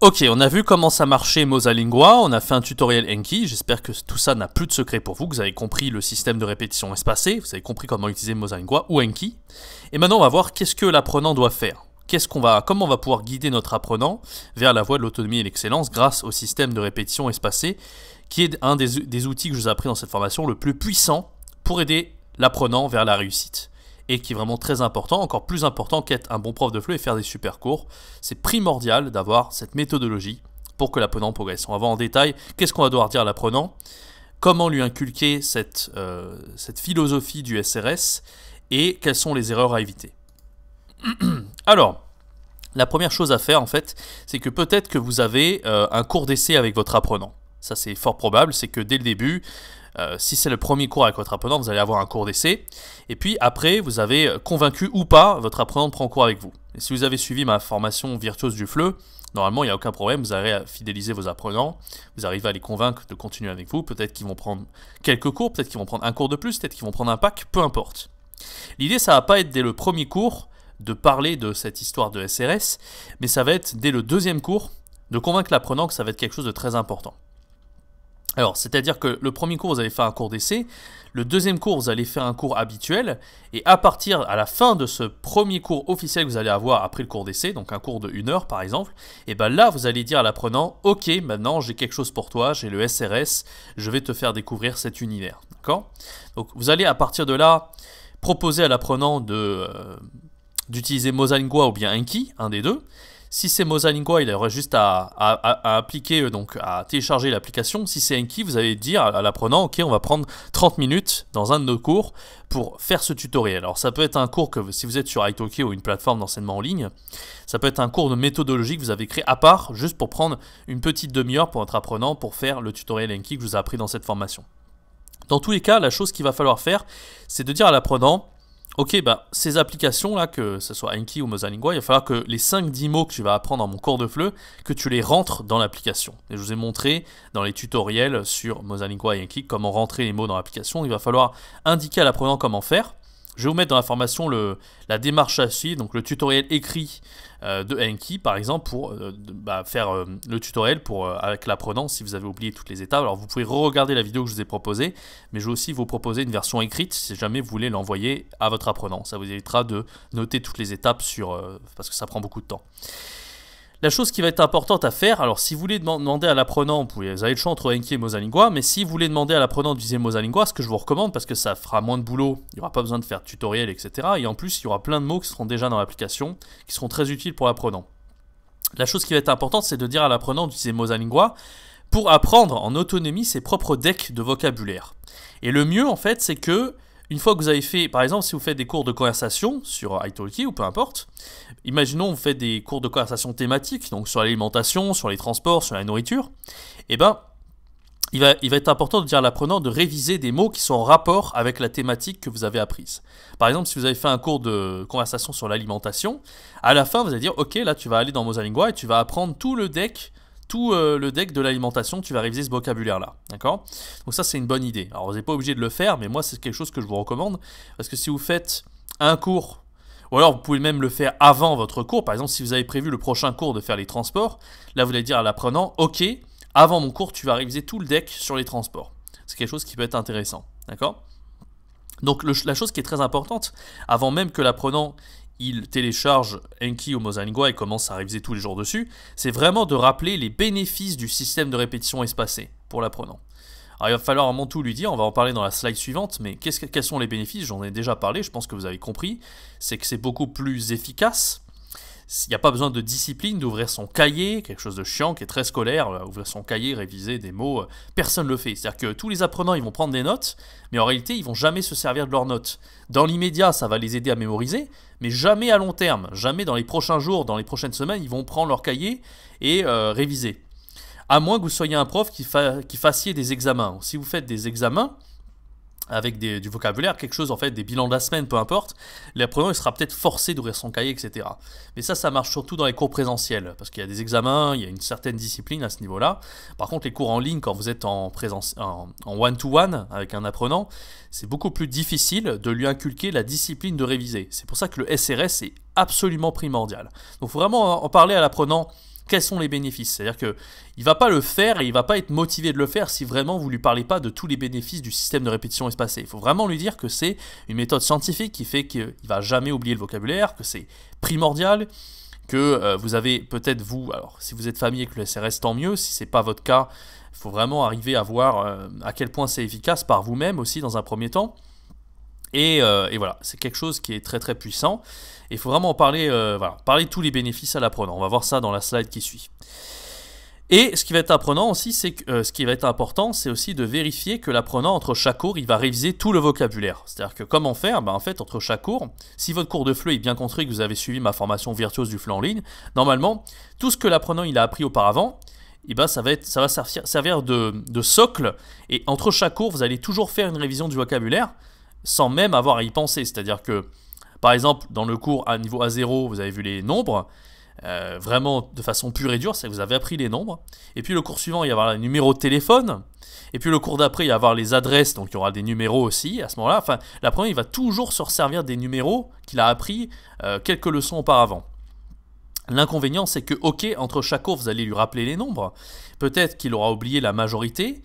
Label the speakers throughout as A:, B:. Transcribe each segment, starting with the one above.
A: Ok, on a vu comment ça marchait Mosalingua, on a fait un tutoriel Enki, j'espère que tout ça n'a plus de secret pour vous, que vous avez compris le système de répétition espacée, vous avez compris comment utiliser Mosalingua ou Enki. Et maintenant on va voir qu'est-ce que l'apprenant doit faire. Comment on va pouvoir guider notre apprenant vers la voie de l'autonomie et l'excellence grâce au système de répétition espacée, qui est un des outils que je vous ai appris dans cette formation le plus puissant pour aider l'apprenant vers la réussite. Et qui est vraiment très important, encore plus important qu'être un bon prof de FLE et faire des super cours. C'est primordial d'avoir cette méthodologie pour que l'apprenant progresse. On va voir en détail qu'est-ce qu'on va devoir dire à l'apprenant, comment lui inculquer cette philosophie du SRS et quelles sont les erreurs à éviter. Alors, la première chose à faire en fait, c'est que peut-être que vous avez un cours d'essai avec votre apprenant. Ça c'est fort probable, c'est que dès le début, si c'est le premier cours avec votre apprenant, vous allez avoir un cours d'essai. Et puis après, vous avez convaincu ou pas votre apprenant de prendre cours avec vous. Et si vous avez suivi ma formation virtuose du FLE, normalement, il n'y a aucun problème. Vous arrivez à fidéliser vos apprenants. Vous arrivez à les convaincre de continuer avec vous. Peut-être qu'ils vont prendre quelques cours, peut-être qu'ils vont prendre un cours de plus, peut-être qu'ils vont prendre un pack, peu importe. L'idée, ça ne va pas être dès le premier cours de parler de cette histoire de SRS, mais ça va être dès le deuxième cours de convaincre l'apprenant que ça va être quelque chose de très important. Alors, c'est-à-dire que le premier cours, vous allez faire un cours d'essai, le deuxième cours, vous allez faire un cours habituel, et à la fin de ce premier cours officiel que vous allez avoir après le cours d'essai, donc un cours de 1 heure par exemple, et bien là, vous allez dire à l'apprenant, ok, maintenant j'ai quelque chose pour toi, j'ai le SRS, je vais te faire découvrir cet univers, d'accord? Donc, vous allez à partir de là proposer à l'apprenant d'utiliser Mosalingua ou bien Enki, un des deux. Si c'est Mosalingua, il aurait juste à appliquer, donc à télécharger l'application. Si c'est Enki, vous allez dire à l'apprenant, ok, on va prendre 30 minutes dans un de nos cours pour faire ce tutoriel. Alors ça peut être un cours que, si vous êtes sur Italki ou une plateforme d'enseignement en ligne, ça peut être un cours de méthodologie que vous avez créé à part, juste pour prendre une petite demi-heure pour votre apprenant pour faire le tutoriel Enki que je vous ai appris dans cette formation. Dans tous les cas, la chose qu'il va falloir faire, c'est de dire à l'apprenant, ok, ces applications-là, que ce soit Enki ou Mosalingua, il va falloir que les 5-10 mots que tu vas apprendre dans mon cours de FLE, que tu les rentres dans l'application. Et je vous ai montré dans les tutoriels sur Mosalingua et Enki comment rentrer les mots dans l'application. Il va falloir indiquer à l'apprenant comment faire. Je vais vous mettre dans la formation la démarche à suivre, donc le tutoriel écrit de Enki, par exemple, pour faire le tutoriel avec l'apprenant si vous avez oublié toutes les étapes. Alors vous pouvez re-regarder la vidéo que je vous ai proposée, mais je vais aussi vous proposer une version écrite si jamais vous voulez l'envoyer à votre apprenant. Ça vous évitera de noter toutes les étapes parce que ça prend beaucoup de temps. La chose qui va être importante à faire, alors si vous voulez demander à l'apprenant, vous avez le choix entre Enki et Mosalingua, mais si vous voulez demander à l'apprenant d'utiliser Mosalingua, ce que je vous recommande, parce que ça fera moins de boulot, il n'y aura pas besoin de faire de tutoriel, etc. Et en plus, il y aura plein de mots qui seront déjà dans l'application, qui seront très utiles pour l'apprenant. La chose qui va être importante, c'est de dire à l'apprenant d'utiliser Mosalingua pour apprendre en autonomie ses propres decks de vocabulaire. Et le mieux, en fait, c'est que une fois que vous avez fait, par exemple, si vous faites des cours de conversation sur Italki ou peu importe, imaginons vous faites des cours de conversation thématiques, donc sur l'alimentation, sur les transports, sur la nourriture, et il va être important de dire à l'apprenant de réviser des mots qui sont en rapport avec la thématique que vous avez apprise. Par exemple, si vous avez fait un cours de conversation sur l'alimentation, à la fin, vous allez dire, ok, là tu vas aller dans Mosalingua et tu vas apprendre tout le deck de l'alimentation, tu vas réviser ce vocabulaire-là, d'accord? Donc ça, c'est une bonne idée. Alors, vous n'êtes pas obligé de le faire, mais moi, c'est quelque chose que je vous recommande, parce que si vous faites un cours, ou alors vous pouvez même le faire avant votre cours, par exemple, si vous avez prévu le prochain cours de faire les transports, là, vous allez dire à l'apprenant, ok, avant mon cours, tu vas réviser tout le deck sur les transports. C'est quelque chose qui peut être intéressant, d'accord? Donc, la chose qui est très importante, avant même que l'apprenant il télécharge Enki ou Mosalingua et commence à réviser tous les jours dessus, c'est vraiment de rappeler les bénéfices du système de répétition espacée pour l'apprenant. Alors il va falloir vraiment tout lui dire, on va en parler dans la slide suivante, mais quels sont les bénéfices? J'en ai déjà parlé, je pense que vous avez compris. C'est que c'est beaucoup plus efficace. Il n'y a pas besoin de discipline, d'ouvrir son cahier, quelque chose de chiant, qui est très scolaire, ouvrir son cahier, réviser des mots, personne ne le fait. C'est-à-dire que tous les apprenants, ils vont prendre des notes, mais en réalité, ils vont jamais se servir de leurs notes. Dans l'immédiat, ça va les aider à mémoriser, mais jamais à long terme, jamais dans les prochains jours, dans les prochaines semaines, ils vont prendre leur cahier et réviser. À moins que vous soyez un prof qui fassiez des examens. Si vous faites des examens, avec du vocabulaire, quelque chose en fait, des bilans de la semaine, peu importe, l'apprenant il sera peut-être forcé d'ouvrir son cahier, etc. Mais ça marche surtout dans les cours présentiels, parce qu'il y a des examens, il y a une certaine discipline à ce niveau-là. Par contre, les cours en ligne, quand vous êtes en one-to-one avec un apprenant, c'est beaucoup plus difficile de lui inculquer la discipline de réviser. C'est pour ça que le SRS est absolument primordial. Donc il faut vraiment en parler à l'apprenant quels sont les bénéfices. C'est-à-dire qu'il ne va pas le faire et il ne va pas être motivé de le faire si vraiment vous ne lui parlez pas de tous les bénéfices du système de répétition espacée. Il faut vraiment lui dire que c'est une méthode scientifique qui fait qu'il ne va jamais oublier le vocabulaire, que c'est primordial, que vous avez peut-être vous, alors si vous êtes familier avec le SRS, tant mieux, si ce n'est pas votre cas, il faut vraiment arriver à voir à quel point c'est efficace par vous-même aussi dans un premier temps. Et voilà, c'est quelque chose qui est très très puissant. Et il faut vraiment en parler, parler de tous les bénéfices à l'apprenant. On va voir ça dans la slide qui suit. Et ce qui va être apprenant aussi, c'est que ce qui va être important, c'est aussi de vérifier que l'apprenant, entre chaque cours, il va réviser tout le vocabulaire. C'est-à-dire que comment faire? En fait, entre chaque cours, si votre cours de FLE est bien construit, que vous avez suivi ma formation virtuose du FLE en ligne, normalement, tout ce que l'apprenant il a appris auparavant, ça va servir de socle. Et entre chaque cours, vous allez toujours faire une révision du vocabulaire sans même avoir à y penser. C'est-à-dire que, par exemple, dans le cours à niveau A0, vous avez vu les nombres. Vraiment de façon pure et dure, c'est que vous avez appris les nombres. Et puis le cours suivant, il va y avoir les numéros de téléphone. Et puis le cours d'après, il va y avoir les adresses, donc il y aura des numéros aussi à ce moment-là. Enfin, l'apprenant, il va toujours se resservir des numéros qu'il a appris quelques leçons auparavant. L'inconvénient, c'est que, ok, entre chaque cours, vous allez lui rappeler les nombres. Peut-être qu'il aura oublié la majorité.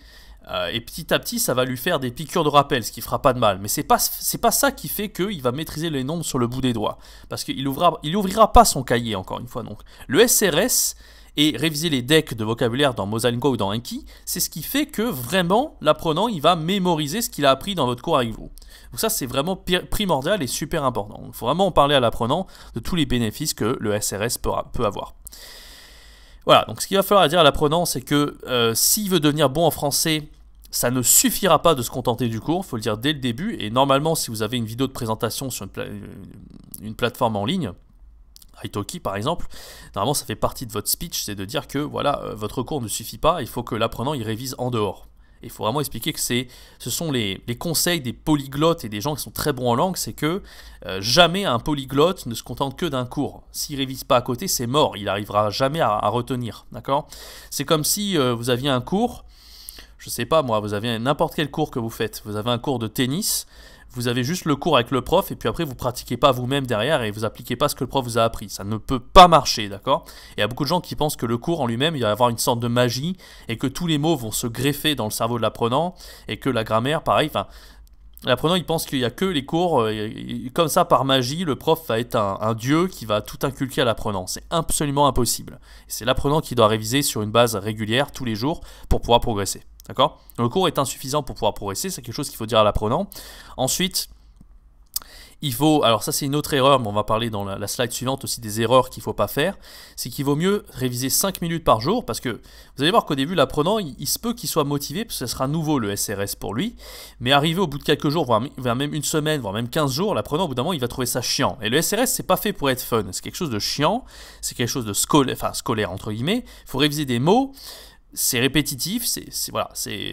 A: Et petit à petit, ça va lui faire des piqûres de rappel, ce qui fera pas de mal. Mais c'est pas ça qui fait qu'il va maîtriser les nombres sur le bout des doigts. Parce qu'il ouvrira pas son cahier, encore une fois. Donc, le SRS et réviser les decks de vocabulaire dans Mosalingua ou dans Anki, c'est ce qui fait que vraiment, l'apprenant, il va mémoriser ce qu'il a appris dans votre cours avec vous. Donc ça, c'est vraiment primordial et super important. Il faut vraiment en parler à l'apprenant de tous les bénéfices que le SRS peut avoir. Voilà, donc ce qu'il va falloir dire à l'apprenant, c'est que s'il veut devenir bon en français, ça ne suffira pas de se contenter du cours, il faut le dire dès le début. Et normalement, si vous avez une vidéo de présentation sur une plateforme en ligne, Italki par exemple, normalement ça fait partie de votre speech, c'est de dire que voilà, votre cours ne suffit pas, il faut que l'apprenant il révise en dehors. Il faut vraiment expliquer que ce sont les conseils des polyglottes et des gens qui sont très bons en langue, c'est que jamais un polyglotte ne se contente que d'un cours. S'il ne révise pas à côté, c'est mort, il n'arrivera jamais à retenir. D'accord ? C'est comme si vous aviez un cours, je ne sais pas moi, vous avez n'importe quel cours que vous faites, vous avez un cours de tennis, vous avez juste le cours avec le prof et puis après vous pratiquez pas vous-même derrière et vous appliquez pas ce que le prof vous a appris. Ça ne peut pas marcher, d'accord ? Et il y a beaucoup de gens qui pensent que le cours en lui-même, il va y avoir une sorte de magie et que tous les mots vont se greffer dans le cerveau de l'apprenant et que la grammaire, pareil, enfin, l'apprenant il pense qu'il n'y a que les cours, comme ça par magie, le prof va être un dieu qui va tout inculquer à l'apprenant. C'est absolument impossible. C'est l'apprenant qui doit réviser sur une base régulière tous les jours pour pouvoir progresser. D'accord ? Le cours est insuffisant pour pouvoir progresser, c'est quelque chose qu'il faut dire à l'apprenant. Ensuite, il faut, alors ça c'est une autre erreur, mais on va parler dans la slide suivante aussi des erreurs qu'il ne faut pas faire, c'est qu'il vaut mieux réviser 5 minutes par jour, parce que vous allez voir qu'au début l'apprenant, il se peut qu'il soit motivé, parce que ce sera nouveau le SRS pour lui, mais arrivé au bout de quelques jours, voire même une semaine, voire même 15 jours, l'apprenant au bout d'un moment il va trouver ça chiant. Et le SRS c'est pas fait pour être fun, c'est quelque chose de chiant, c'est quelque chose de scolaire entre guillemets, il faut réviser des mots. C'est répétitif, c'est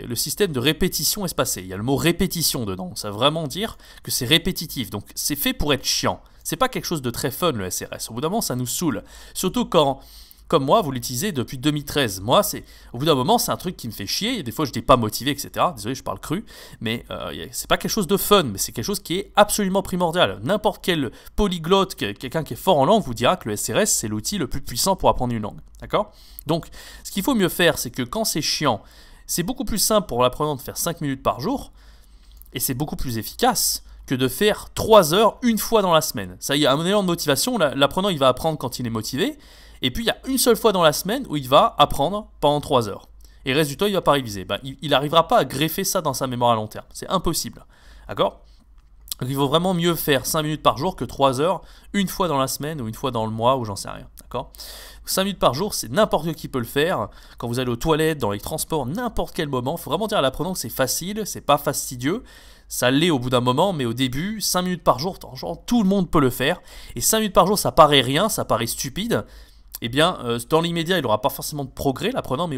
A: le système de répétition espacée. Il y a le mot répétition dedans, ça veut vraiment dire que c'est répétitif. Donc c'est fait pour être chiant. C'est pas quelque chose de très fun le SRS. Au bout d'un moment, ça nous saoule. Surtout quand, comme moi, vous l'utilisez depuis 2013. Moi, au bout d'un moment, c'est un truc qui me fait chier. Des fois, je n'étais pas motivé, etc. Désolé, je parle cru. Mais c'est pas quelque chose de fun, mais c'est quelque chose qui est absolument primordial. N'importe quel polyglotte, quelqu'un qui est fort en langue, vous dira que le SRS, c'est l'outil le plus puissant pour apprendre une langue. D'accord ? Donc, ce qu'il faut mieux faire, c'est que quand c'est chiant, c'est beaucoup plus simple pour l'apprenant de faire 5 minutes par jour, et c'est beaucoup plus efficace que de faire 3 heures une fois dans la semaine. Ça y est, un élan de motivation, l'apprenant il va apprendre quand il est motivé, et puis il y a une seule fois dans la semaine où il va apprendre pendant 3 heures. Et le reste du temps, il ne va pas réviser. Il n'arrivera pas à greffer ça dans sa mémoire à long terme. C'est impossible. D'accord ? Donc il vaut vraiment mieux faire 5 minutes par jour que 3 heures, une fois dans la semaine ou une fois dans le mois ou j'en sais rien. D'accord ? 5 minutes par jour, c'est n'importe qui peut le faire. Quand vous allez aux toilettes, dans les transports, n'importe quel moment. Il faut vraiment dire à l'apprenant que c'est facile, c'est pas fastidieux. Ça l'est au bout d'un moment, mais au début, 5 minutes par jour, genre, tout le monde peut le faire. Et 5 minutes par jour, ça paraît rien, ça paraît stupide. Eh bien, dans l'immédiat, il n'aura pas forcément de progrès, l'apprenant, mais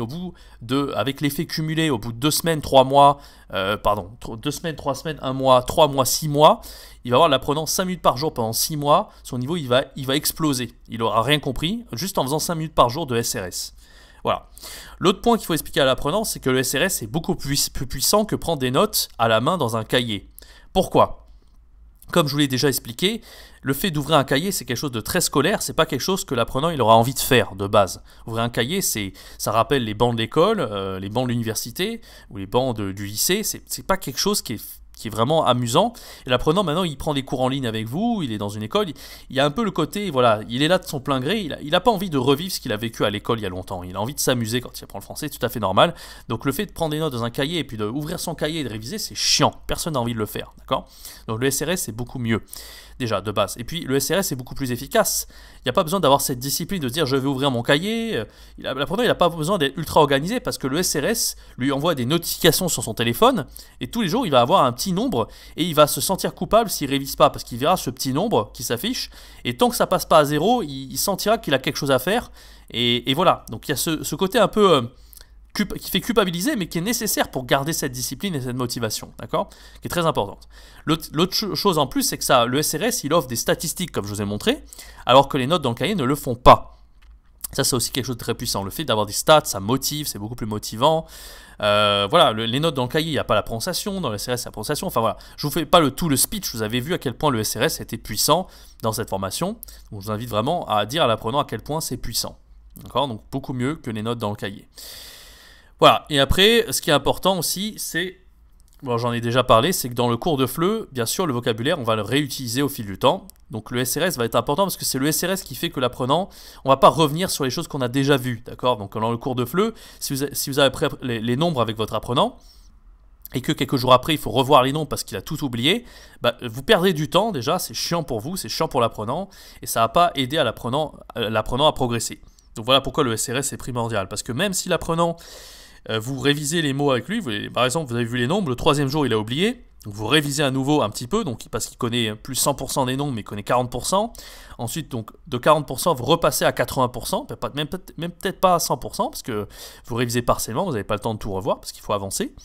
A: avec l'effet cumulé, au bout de 2 semaines, 3 mois, 2 semaines, 3 semaines, 1 mois, 3 mois, 6 mois, il va avoir l'apprenant 5 minutes par jour pendant 6 mois, son niveau, il va exploser. Il n'aura rien compris, juste en faisant 5 minutes par jour de SRS. Voilà. L'autre point qu'il faut expliquer à l'apprenant, c'est que le SRS est beaucoup plus puissant que prendre des notes à la main dans un cahier. Pourquoi ? Comme je vous l'ai déjà expliqué, le fait d'ouvrir un cahier, c'est quelque chose de très scolaire, c'est pas quelque chose que l'apprenant il aura envie de faire de base. Ouvrir un cahier, ça rappelle les bancs de l'école, les bancs de l'université ou les bancs du lycée, c'est pas quelque chose qui est vraiment amusant. Et l'apprenant, maintenant, il prend des cours en ligne avec vous, il est dans une école, il y a un peu le côté, voilà, il est là de son plein gré, il n'a pas envie de revivre ce qu'il a vécu à l'école il y a longtemps, il a envie de s'amuser quand il apprend le français, c'est tout à fait normal. Donc le fait de prendre des notes dans un cahier et puis d'ouvrir son cahier et de réviser, c'est chiant, personne n'a envie de le faire, d'accord? Donc le SRS, c'est beaucoup mieux, déjà, de base. Et puis le SRS est beaucoup plus efficace. Il n'y a pas besoin d'avoir cette discipline de dire je vais ouvrir mon cahier. L'apprenant, il n'a pas besoin d'être ultra organisé parce que le SRS lui envoie des notifications sur son téléphone et tous les jours, il va avoir un petit nombre et il va se sentir coupable s'il ne révise pas parce qu'il verra ce petit nombre qui s'affiche et tant que ça passe pas à zéro, il sentira qu'il a quelque chose à faire et voilà. Donc il y a ce côté un peu qui fait culpabiliser, mais qui est nécessaire pour garder cette discipline et cette motivation, d'accord? Qui est très importante. L'autre chose en plus, c'est que le SRS, il offre des statistiques, comme je vous ai montré, alors que les notes dans le cahier ne le font pas. Ça, c'est aussi quelque chose de très puissant. Le fait d'avoir des stats, ça motive, c'est beaucoup plus motivant. Voilà, les notes dans le cahier, il n'y a pas la prononciation, dans le SRS, il y a la prononciation. Enfin voilà, je vous fais pas tout le speech, vous avez vu à quel point le SRS était puissant dans cette formation. Donc je vous invite vraiment à dire à l'apprenant à quel point c'est puissant. D'accord? Donc beaucoup mieux que les notes dans le cahier. Voilà, et après, ce qui est important aussi, c'est, bon, j'en ai déjà parlé, c'est que dans le cours de FLE, bien sûr, le vocabulaire, on va le réutiliser au fil du temps. Donc le SRS va être important parce que c'est le SRS qui fait que l'apprenant, on ne va pas revenir sur les choses qu'on a déjà vues, d'accord? Donc dans le cours de FLE, si vous avez appris les nombres avec votre apprenant, et que quelques jours après, il faut revoir les nombres parce qu'il a tout oublié, bah, vous perdez du temps déjà, c'est chiant pour vous, c'est chiant pour l'apprenant, et ça ne va pas aider à l'apprenant à progresser. Donc voilà pourquoi le SRS est primordial, parce que même si l'apprenant... vous révisez les mots avec lui, par exemple vous avez vu les nombres, le troisième jour il a oublié, donc vous révisez à nouveau un petit peu, donc, parce qu'il connaît plus 100% des nombres mais il connaît 40%, ensuite donc de 40% vous repassez à 80%, même peut-être pas à 100% parce que vous révisez partiellement, vous n'avez pas le temps de tout revoir parce qu'il faut avancer,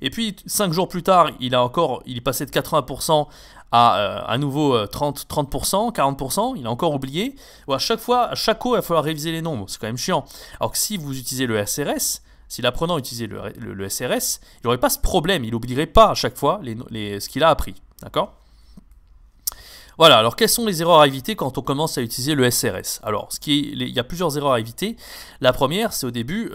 A: et puis 5 jours plus tard il est passé de 80% à nouveau 30%, 40%, il a encore oublié, à chaque cours il va falloir réviser les nombres, c'est quand même chiant, alors que si vous utilisez le SRS, si l'apprenant utilisait le SRS, il n'aurait pas ce problème, il n'oublierait pas à chaque fois ce qu'il a appris. D'accord ? Voilà, alors quelles sont les erreurs à éviter quand on commence à utiliser le SRS? Alors, il y a plusieurs erreurs à éviter. La première, c'est au début,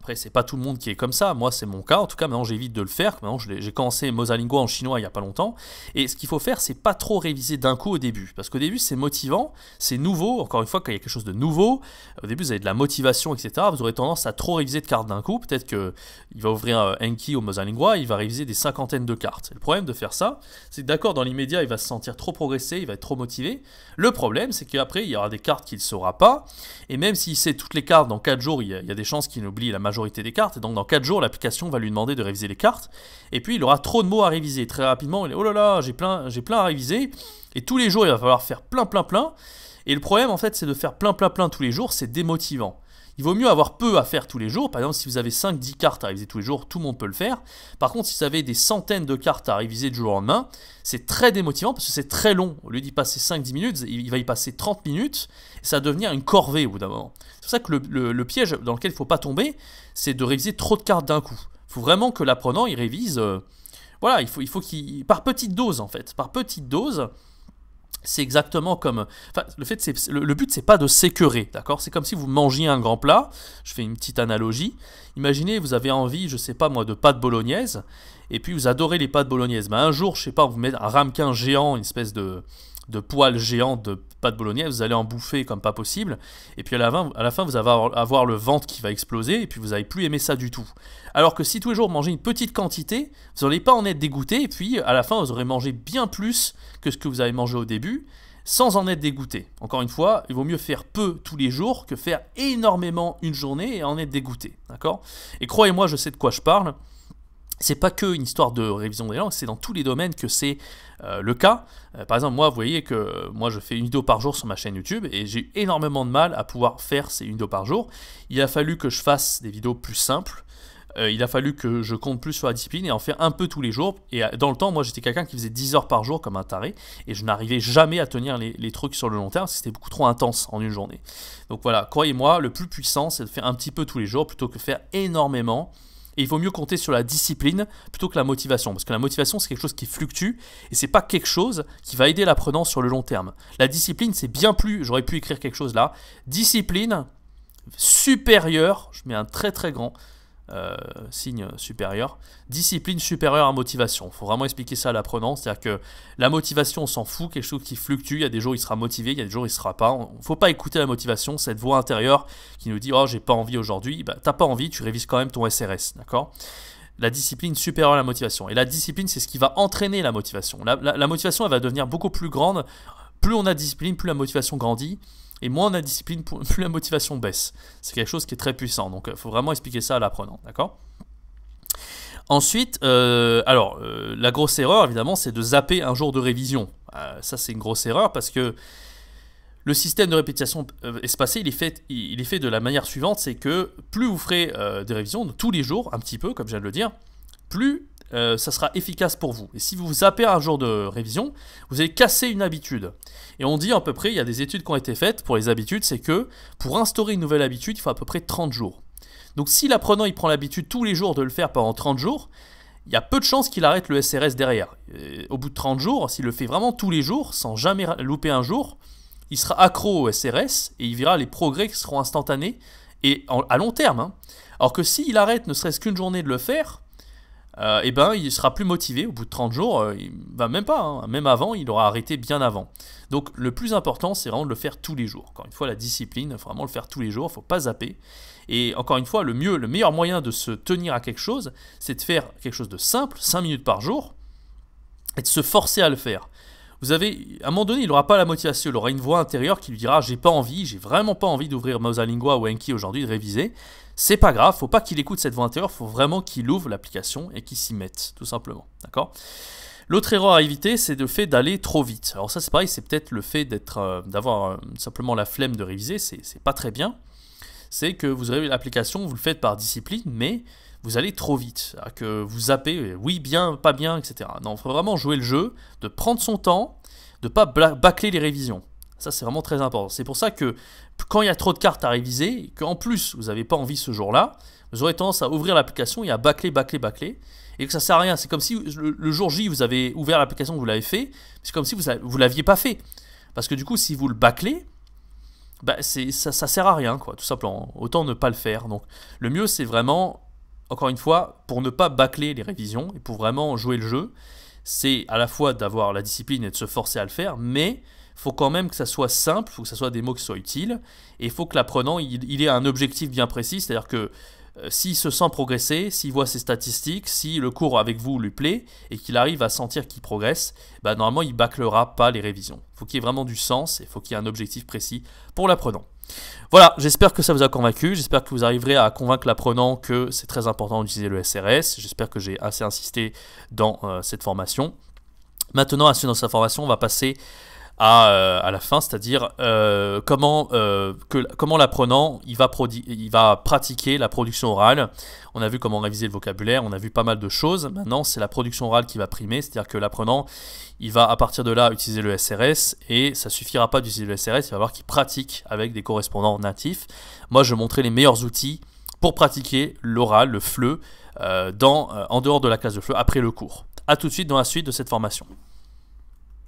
A: après c'est pas tout le monde qui est comme ça, moi c'est mon cas, en tout cas maintenant j'évite de le faire, maintenant j'ai commencé Mosalingua en chinois il n'y a pas longtemps, et ce qu'il faut faire c'est pas trop réviser d'un coup au début, parce qu'au début c'est motivant, c'est nouveau, encore une fois quand il y a quelque chose de nouveau, au début vous avez de la motivation etc, vous aurez tendance à trop réviser de cartes d'un coup, peut-être qu'il va ouvrir Enki ou Mosalingua, il va réviser des cinquantaines de cartes. Et le problème de faire ça, c'est que d'accord dans l'immédiat il va se sentir trop progressé, il va être trop motivé, le problème c'est qu'après il y aura des cartes qu'il ne saura pas, et même s'il sait toutes les cartes dans 4 jours, il y a des chances qu'il oublie la majorité des cartes, et donc dans 4 jours l'application va lui demander de réviser les cartes, et puis il aura trop de mots à réviser, très rapidement il est oh là là j'ai plein à réviser, et tous les jours il va falloir faire plein, et le problème en fait c'est de faire plein tous les jours, c'est démotivant. Il vaut mieux avoir peu à faire tous les jours. Par exemple, si vous avez 5-10 cartes à réviser tous les jours, tout le monde peut le faire. Par contre, si vous avez des centaines de cartes à réviser du jour au lendemain, c'est très démotivant parce que c'est très long. Au lieu d'y passer 5-10 minutes, il va y passer 30 minutes et ça va devenir une corvée au bout d'un moment. C'est pour ça que le piège dans lequel il ne faut pas tomber, c'est de réviser trop de cartes d'un coup. Il faut vraiment que l'apprenant, il révise... voilà, il faut qu'il... Par petite dose, en fait. Par petite dose... C'est exactement comme... Enfin, le but, c'est pas de s'écœurer, d'accord? C'est comme si vous mangiez un grand plat. Je fais une petite analogie. Imaginez, vous avez envie, je sais pas moi, de pâtes bolognaises, et puis vous adorez les pâtes bolognaises. Mais un jour, je sais pas, vous mettez un ramequin géant, une espèce de poêle géant de pâtes bolognaises, vous allez en bouffer comme pas possible, et puis à la fin, vous allez avoir le ventre qui va exploser, et puis vous n'allez plus aimer ça du tout. Alors que si tous les jours vous mangez une petite quantité, vous n'allez pas en être dégoûté, et puis à la fin, vous aurez mangé bien plus que ce que vous avez mangé au début, sans en être dégoûté. Encore une fois, il vaut mieux faire peu tous les jours que faire énormément une journée et en être dégoûté. D'accord ? Et croyez-moi, je sais de quoi je parle. C'est pas que une histoire de révision des langues, c'est dans tous les domaines que c'est le cas. Par exemple, moi, vous voyez que moi, je fais une vidéo par jour sur ma chaîne YouTube et j'ai eu énormément de mal à pouvoir faire ces vidéos par jour. Il a fallu que je fasse des vidéos plus simples. Il a fallu que je compte plus sur la discipline et en faire un peu tous les jours. Et dans le temps, moi, j'étais quelqu'un qui faisait 10 heures par jour comme un taré et je n'arrivais jamais à tenir les trucs sur le long terme parce que c'était beaucoup trop intense en une journée. Donc voilà, croyez-moi, le plus puissant, c'est de faire un petit peu tous les jours plutôt que faire énormément. Et il vaut mieux compter sur la discipline plutôt que la motivation. Parce que la motivation, c'est quelque chose qui fluctue et c'est pas quelque chose qui va aider l'apprenant sur le long terme. La discipline, c'est bien plus, j'aurais pu écrire quelque chose là, discipline supérieure, je mets un très très grand signe supérieur, discipline supérieure à motivation. Il faut vraiment expliquer ça à l'apprenant, c'est-à-dire que la motivation, on s'en fout, quelque chose qui fluctue, il y a des jours il sera motivé, il y a des jours il ne sera pas. Il ne faut pas écouter la motivation, cette voix intérieure qui nous dit « Oh, j'ai pas envie aujourd'hui », bah, t'as pas envie, tu révises quand même ton SRS, d'accord ? La discipline supérieure à la motivation. Et la discipline, c'est ce qui va entraîner la motivation. La motivation, elle va devenir beaucoup plus grande. Plus on a de discipline, plus la motivation grandit. Et moins on a de discipline, plus la motivation baisse. C'est quelque chose qui est très puissant. Donc, il faut vraiment expliquer ça à l'apprenant. D'accord ? Ensuite, la grosse erreur, évidemment, c'est de zapper un jour de révision. Ça, c'est une grosse erreur parce que le système de répétition espacée, il est fait de la manière suivante, c'est que plus vous ferez des révisions tous les jours, un petit peu, comme je viens de le dire, plus ça sera efficace pour vous. Et si vous zappez un jour de révision, vous allez casser une habitude. Et on dit à peu près, il y a des études qui ont été faites pour les habitudes, c'est que pour instaurer une nouvelle habitude, il faut à peu près 30 jours. Donc si l'apprenant il prend l'habitude tous les jours de le faire pendant 30 jours, il y a peu de chances qu'il arrête le SRS derrière. Et au bout de 30 jours, s'il le fait vraiment tous les jours, sans jamais louper un jour, il sera accro au SRS et il verra les progrès qui seront instantanés et à long terme. Hein. Alors que s'il arrête ne serait-ce qu'une journée de le faire, il sera plus motivé au bout de 30 jours, il va même pas, hein, même avant, il aura arrêté bien avant. Donc le plus important, c'est vraiment de le faire tous les jours. Encore une fois, la discipline, il faut vraiment le faire tous les jours, il ne faut pas zapper. Et encore une fois, le meilleur moyen de se tenir à quelque chose, c'est de faire quelque chose de simple, 5 minutes par jour, et de se forcer à le faire. Vous avez, à un moment donné, il n'aura pas la motivation, il aura une voix intérieure qui lui dira « j'ai pas envie, j'ai vraiment pas envie d'ouvrir Mosalingua ou Enki aujourd'hui, de réviser ». C'est pas grave, faut pas qu'il écoute cette voix intérieure, faut vraiment qu'il ouvre l'application et qu'il s'y mette, tout simplement. D'accord ? L'autre erreur à éviter, c'est le fait d'aller trop vite. Alors ça, c'est pareil, c'est peut-être le fait d'avoir simplement la flemme de réviser, c'est pas très bien. C'est que vous avez l'application, vous le faites par discipline, mais vous allez trop vite, que vous zappez, oui, bien, pas bien, etc. Non, il faut vraiment jouer le jeu, de prendre son temps, de ne pas bâcler les révisions. Ça, c'est vraiment très important. C'est pour ça que quand il y a trop de cartes à réviser, et qu'en plus, vous n'avez pas envie ce jour-là, vous aurez tendance à ouvrir l'application et à bâcler, et que ça ne sert à rien. C'est comme si le jour J, vous avez ouvert l'application, vous l'avez fait, c'est comme si vous ne l'aviez pas fait. Parce que du coup, si vous le bâclez, ça ne sert à rien, quoi, tout simplement. Autant ne pas le faire. Donc, le mieux, c'est vraiment, encore une fois, pour ne pas bâcler les révisions et pour vraiment jouer le jeu, c'est à la fois d'avoir la discipline et de se forcer à le faire, mais il faut quand même que ça soit simple, il faut que ça soit des mots qui soient utiles, et il faut que l'apprenant il ait un objectif bien précis, c'est-à-dire que s'il se sent progresser, s'il voit ses statistiques, si le cours avec vous lui plaît, et qu'il arrive à sentir qu'il progresse, normalement il ne bâclera pas les révisions. Il faut qu'il y ait vraiment du sens, et il faut qu'il y ait un objectif précis pour l'apprenant. Voilà, j'espère que ça vous a convaincu, j'espère que vous arriverez à convaincre l'apprenant que c'est très important d'utiliser le SRS, j'espère que j'ai assez insisté dans cette formation. Maintenant, à suivre dans cette formation, on va passer à la fin, c'est-à-dire comment l'apprenant il va pratiquer la production orale. On a vu comment réviser le vocabulaire, on a vu pas mal de choses. Maintenant, c'est la production orale qui va primer, c'est-à-dire que l'apprenant il va à partir de là utiliser le SRS et ça suffira pas d'utiliser le SRS, il va falloir qu'il pratique avec des correspondants natifs. Moi, je montrais les meilleurs outils pour pratiquer l'oral, le FLE, en dehors de la classe de FLE, après le cours. A tout de suite dans la suite de cette formation.